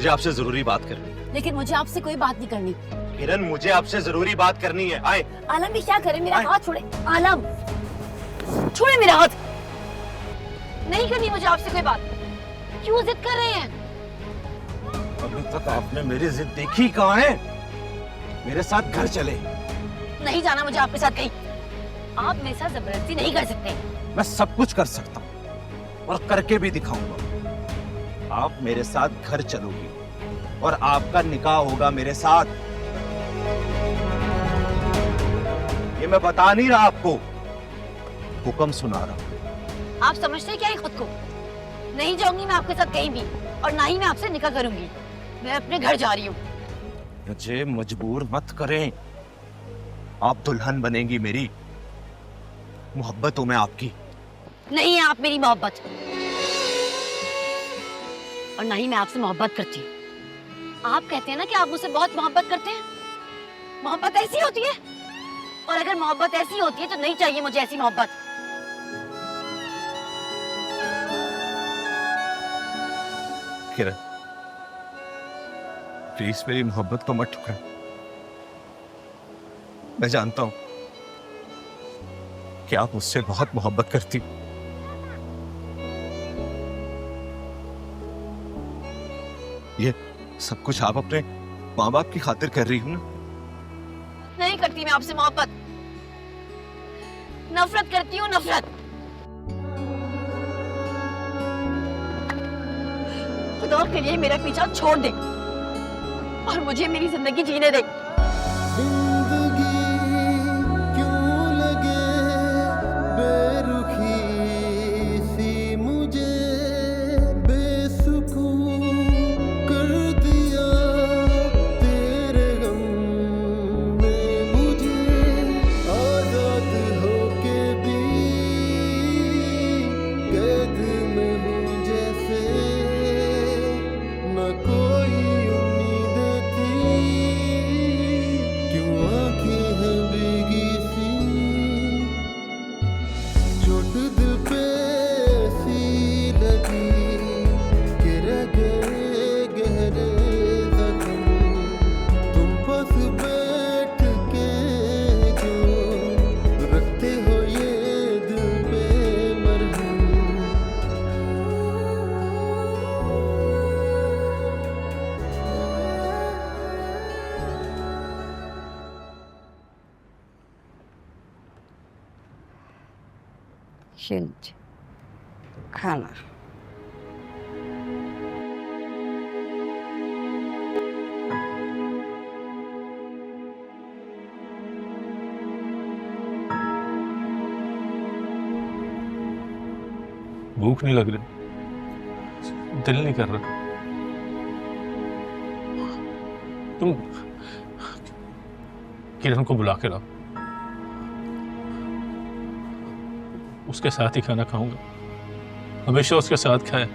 मुझे आपसे जरूरी बात करनी है। लेकिन मुझे आपसे कोई बात नहीं करनी। किरण, मुझे आपसे जरूरी बात करनी है। आए। आलम भी क्या करे, मेरा हाथ छोड़े। आलम, छोड़े मेरा हाथ। नहीं करनी मुझे आपसे कोई बात। क्यों जिद कर रहे हैं? अभी तक आपने मेरी जिद देखी कहाँ है? मेरे साथ घर चले। नहीं जाना मुझे आपके साथ कहीं। आप मेरे साथ जबरदस्ती नहीं कर सकते। मैं सब कुछ कर सकता हूँ और करके भी दिखाऊंगा। आप मेरे साथ घर चलोगी और आपका निकाह होगा मेरे साथ। ये मैं बता नहीं रहा आपको, हुक्म सुना रहा हूँ। आप समझते क्या है खुद को? नहीं जाऊंगी मैं आपके साथ कहीं भी, और ना ही मैं आपसे निकाह करूंगी। मैं अपने घर जा रही हूँ। मुझे मजबूर मत करें। आप दुल्हन बनेंगी मेरी। मोहब्बत हूं मैं आपकी। नहीं है आप मेरी मोहब्बत, और ना ही मैं आपसे मोहब्बत करती हूँ। आप कहते हैं ना कि आप मुझसे बहुत मोहब्बत करते हैं। मोहब्बत ऐसी होती है, और अगर मोहब्बत ऐसी होती है तो नहीं चाहिए मुझे ऐसी मोहब्बत। किरण, प्लीज मेरी मोहब्बत को मत ठुकरा। मैं जानता हूं कि आप मुझसे बहुत मोहब्बत करती। ये सब कुछ आप अपने माँ बाप की खातिर कर रही हूं ना? नहीं करती मैं आपसे मोहब्बत। नफरत करती हूँ, नफरत। खुदा के लिए मेरा पीछा छोड़ दे और मुझे मेरी जिंदगी जीने दे। खाना भूख नहीं लग रही, दिल नहीं कर रहा। तुम किरण को बुला के लाओ, उसके साथ ही खाना खाऊंगा। हमेशा उसके साथ खाया,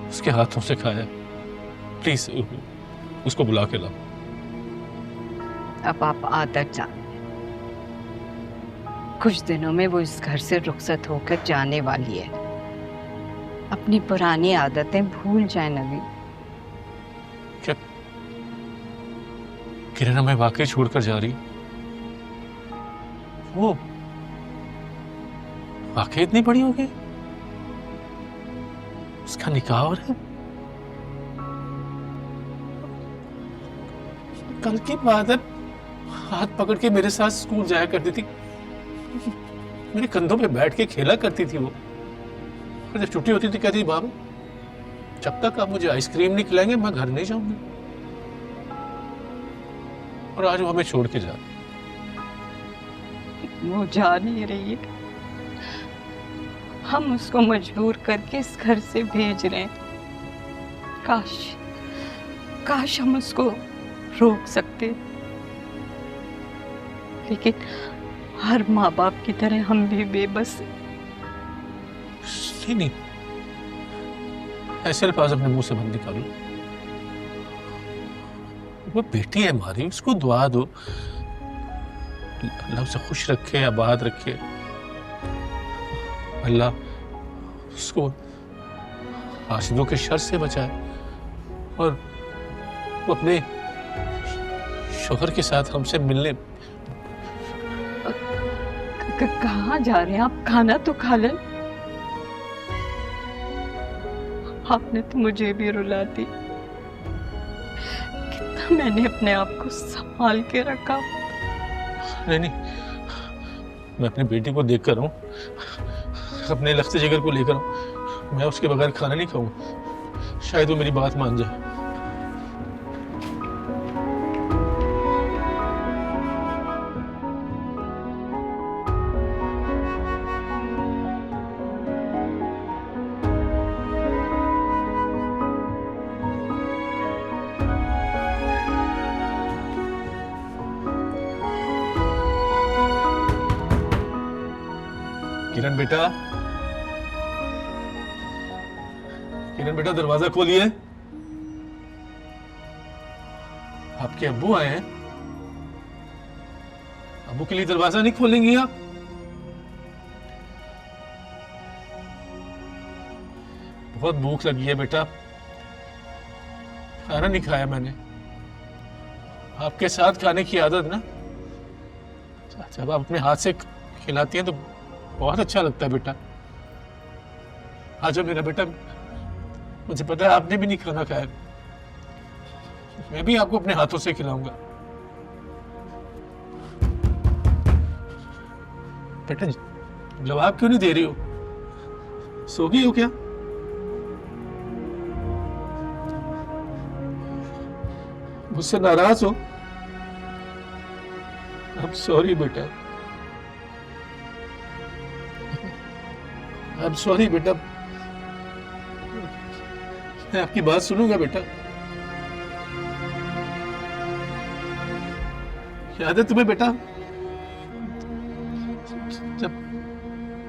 उसके हाथों से खाया। प्लीज उसको बुला के लाओ। अब आप आदत जान, कुछ दिनों में वो इस घर से रुखसत होकर जाने वाली है। अपनी पुरानी आदतें भूल जाए नवीन। क्या किरण हमें वाकई छोड़कर जा रही? वो वाकई इतनी बड़ी हो गई? उसका निकाह हो रहा है? कल की बात है, हाथ पकड़ के मेरे साथ स्कूल जाया करती थी, मेरे कंधों पे बैठ के खेला करती थी वो। और जब छुट्टी होती थी कहती थी, बाबा जब तक आप मुझे आइसक्रीम नहीं खिलाएंगे मैं घर नहीं जाऊंगी। और आज वो हमें छोड़ के जा रही। वो जा नहीं रही है, हम उसको मजबूर करके इस घर से भेज रहे हैं। काश काश हम उसको रोक सकते, लेकिन हर माँ बाप की तरह हम भी बेबस हैं। नहीं, ऐसे अल्फाज अपने मुंह से बंद निकालो। वो बेटी है हमारी, उसको दुआ दो, अल्लाह उसे खुश रखे, आबाद रखे। अल्लाह उसको हासिदों के शर से बचाए। और वो अपने शोहर के साथ हमसे मिलने। कहाँ जा रहे हैं आप? खाना तो खा लें। आपने तो मुझे भी रुला दी। कितना मैंने अपने आप को संभाल के रखा। नहीं नहीं, मैं अपनी बेटी को देख कर हूँ, अपने लख्त जिगर को लेकर हूँ। मैं उसके बगैर खाना नहीं खाऊंगा। शायद वो मेरी बात मान जाए। किरण बेटा, किरण बेटा, दरवाजा खोलिए। आपके अब्बू आए हैं। अब्बू के लिए दरवाजा नहीं खोलेंगी आप? बहुत भूख लगी है बेटा, खाना नहीं खाया मैंने। आपके साथ खाने की आदत ना, जब आप अपने हाथ से खिलाती हैं तो बहुत अच्छा लगता है बेटा। आ जाओ मेरा बेटा, मुझे पता है आपने भी नहीं खाना खाया। मैं भी आपको अपने हाथों से खिलाऊंगा। बेटा जवाब क्यों नहीं दे रही हो? सो गई हो क्या? मुझसे नाराज हो? I'm sorry बेटा, I'm sorry बेटा। मैं आपकी बात सुनूंगा बेटा। याद है तुम्हें बेटा, जब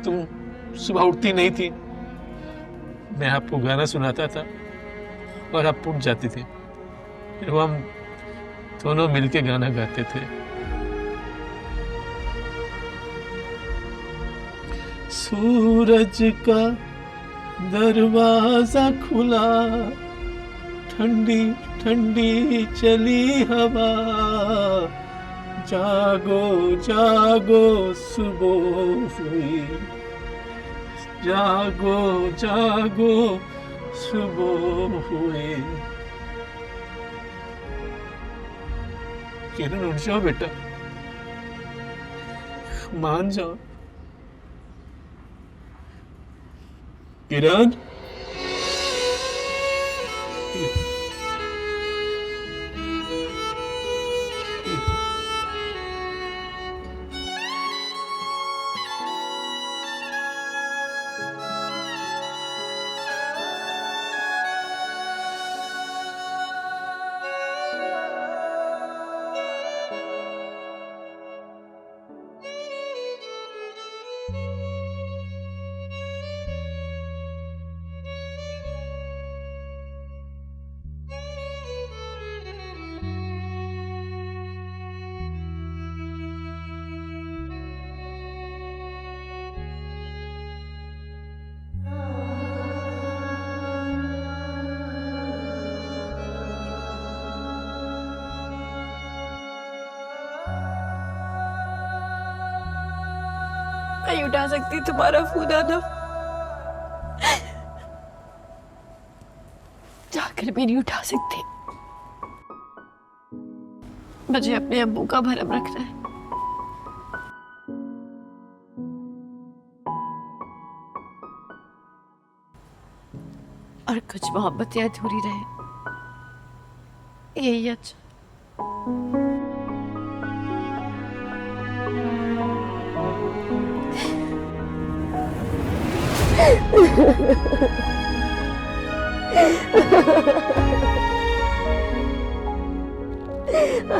तुम सुबह उठती नहीं थी, मैं आपको गाना सुनाता था और आप उठ जाती थी, फिर वो हम दोनों मिलके गाना गाते थे। सूरज का दरवाजा खुला, ठंडी ठंडी चली हवा, जागो जागो सुबह हुई, जागो जागो सुबह हुई। किरण उठ जाओ बेटा, मान जाओ। किरण, नहीं उठा सकती तुम्हारा फोन आना, जाकर भी नहीं उठा सकती। मुझे अपने अब्बू का भरम रखना है। और कुछ मोहब्बतें अधूरी रहे, यही अच्छा।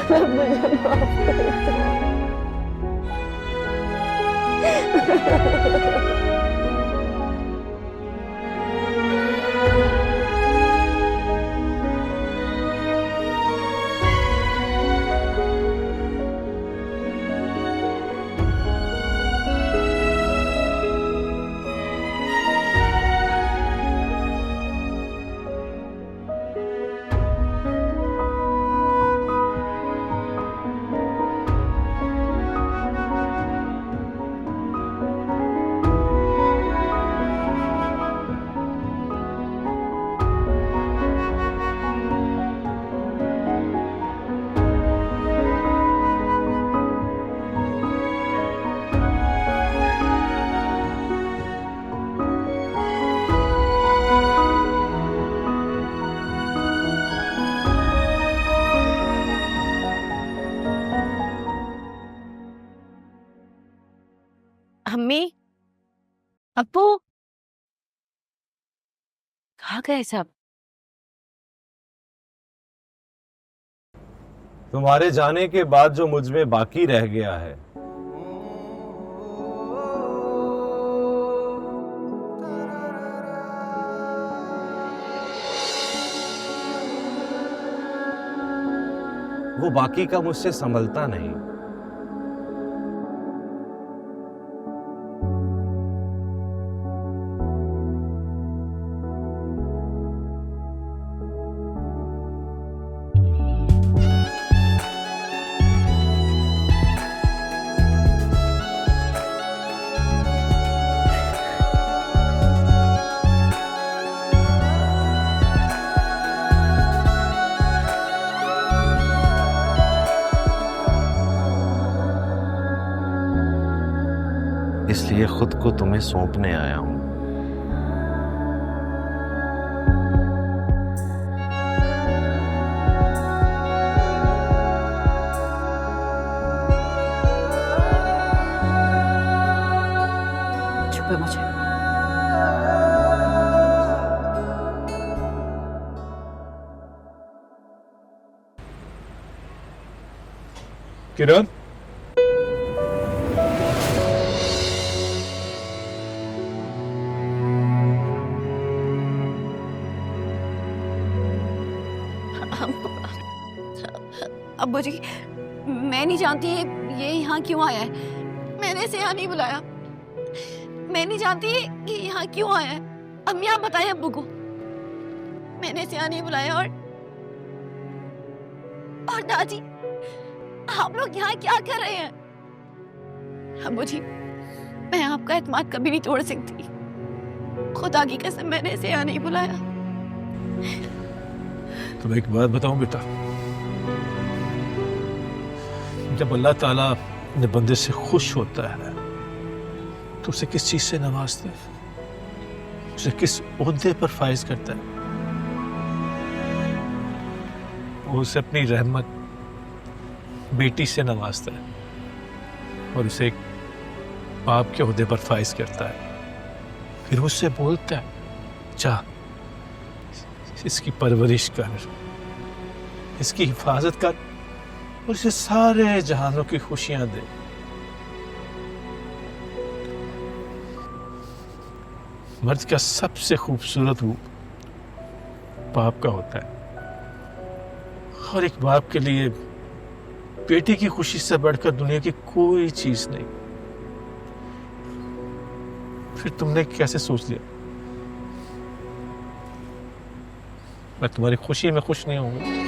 मुझे माफ कर दो। अम्मी, अप्पू, कहाँ गए सब? तुम्हारे जाने के बाद जो मुझ में बाकी रह गया है, वो बाकी का मुझसे संभलता नहीं। इसलिए खुद को तुम्हें सौंपने आया हूं। छुपे मुझे। किरण, अब्बू जी, मैं नहीं जानती ये यहाँ क्यों आया है। मैंने इसे यहाँ नहीं बुलाया। मैं नहीं जानती कि यहाँ क्यों आया है। अम्मी आप बताएं अब्बू को। मैंने इसे यहाँ नहीं बुलाया। और दादी, आप लोग यहाँ क्या कर रहे हैं? अब्बू जी, मैं आपका एतमाद कभी नहीं तोड़ सकती। खुदा की कसम, मैंने इसे यहाँ नहीं बुलाया। तुम्हें एक बात बताऊं बेटा, जब अल्लाह ताला अपने बंदे से खुश होता है तो उसे किस चीज से नवाजता है, उसे किस ओहदे पर फाइज करता है। वो उसे अपनी रहमत बेटी से नवाजता है और उसे एक बाप के ओहदे पर फाइज करता है। फिर उससे बोलता है, जा इसकी परवरिश कर, इसकी हिफाजत कर और इसे सारे जहानों की खुशियां दे। मर्द का सबसे खूबसूरत रूप बाप का होता है और एक बाप के लिए बेटी की खुशी से बढ़कर दुनिया की कोई चीज नहीं। फिर तुमने कैसे सोच लिया मैं तुम्हारी खुशी में खुश नहीं होऊंगा?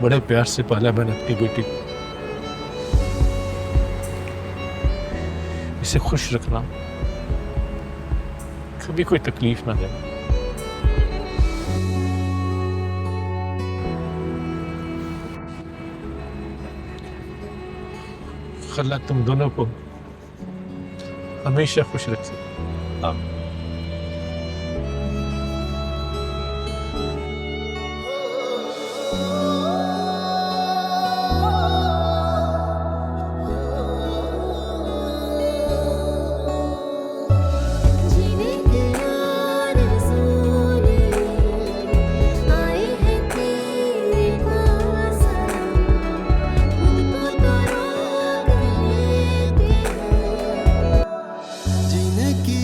बड़े प्यार से पाला मैंने अपनी बेटी को। इसे खुश रखना, कभी कोई तकलीफ ना देना। अल्लाह तुम दोनों को हमेशा खुश रखे। आमीन। जीने की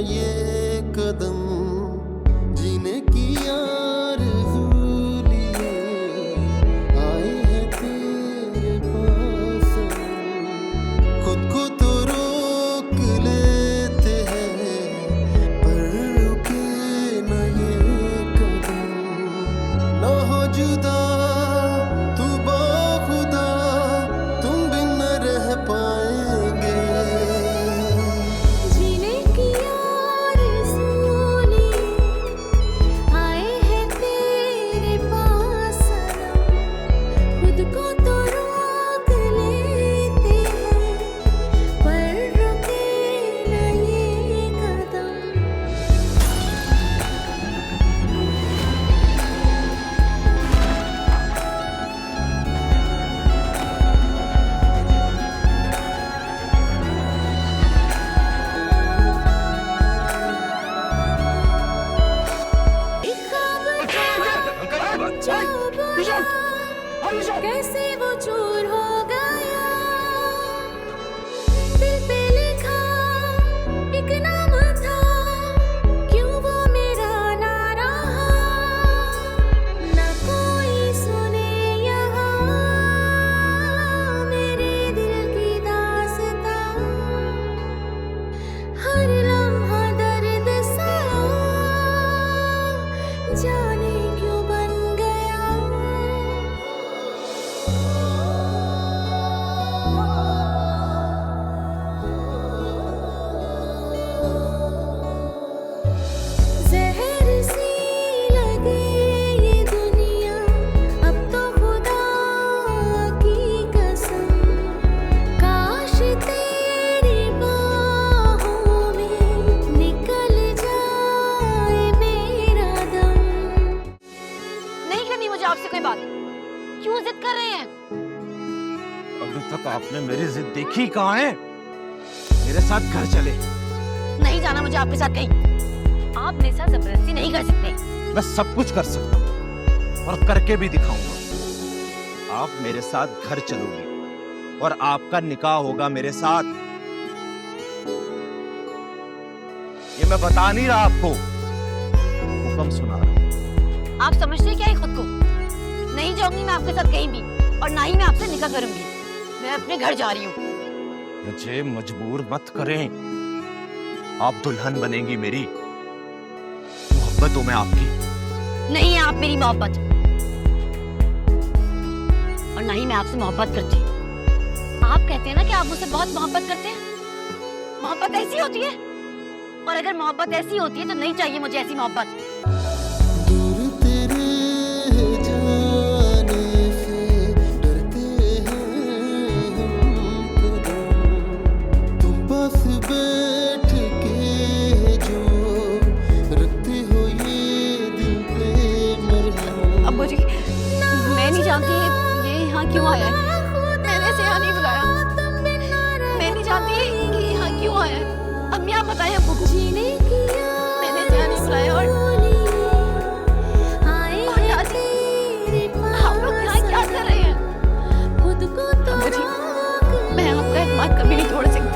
ये कदम जीने की आरज़ू लिए आए हैं तेरे पास हम। खुद को तो रोक लेते हैं पर रुके न ये कदम। ना हो जुदा तू बाखुदा तुम बिन न रह पाएंगे। जीने की आरज़ू लिए आए हैं तेरे पास सनम। खुद को तो रोक लेते हैं पर रुके न ये कदम। कैसे वो चूर हो गया दिल पे लिखा एक नाम था क्यों वो मेरा ना रहा। ना कोई सुने यहाँ मेरे दिल की दास्तां। हर लम्हा दर्द सा जाने क्यों बन गया। जहर सी लगे ये दुनिया अब तो खुदा की कसम। काश तेरी बाहों में निकल जाए मेरा दम। नहीं करनी मुझे आपसे कोई बात। क्यों जिद कर रहे हैं? अभी तक आपने मेरी जिद देखी कहाँ है? मेरे साथ घर चले। नहीं जाना मुझे आपके साथ कहीं। आप मेरे साथ जबरदस्ती नहीं कर सकते। मैं सब कुछ कर सकता हूँ और करके भी दिखाऊंगा। आप मेरे साथ घर चलोगी और आपका निकाह होगा मेरे साथ। ये मैं बता नहीं रहा आपको, हुक्म सुना रहा हूं। आप समझते क्या है खुद को? नहीं जाऊंगी मैं आपके साथ कहीं भी और ना ही मैं आपसे निकाह करूंगी। मैं अपने घर जा रही हूँ। मुझे मजबूर मत करें। आप दुल्हन बनेंगी मेरी। मोहब्बत हूं मैं आपकी। नहीं है आप मेरी मोहब्बत और ना ही मैं आपसे मोहब्बत करती। आप कहते हैं ना कि आप मुझसे बहुत मोहब्बत करते हैं। मोहब्बत ऐसी होती है और अगर मोहब्बत ऐसी होती है तो नहीं चाहिए मुझे ऐसी मोहब्बत। दूर तेरे जाने से डरते हैं हम कदम। तुम पास बैठ के जो रखते हो ये दिल पे मरहम। अब्बू जी मैं नहीं जानती ये यहाँ क्यों आया है। मैंने इसे यहाँ नहीं बुलाया। मैं नहीं जानती कि यहाँ क्यों आया है। अम्मी आप बताएं अब्बू को। मैंने इसे यहाँ नहीं बुलाया और चाची आप लोग यहाँ क्या कर रहे हैं? अब्बू जी मैं आपका एक बात कभी नहीं छोड़ सकती।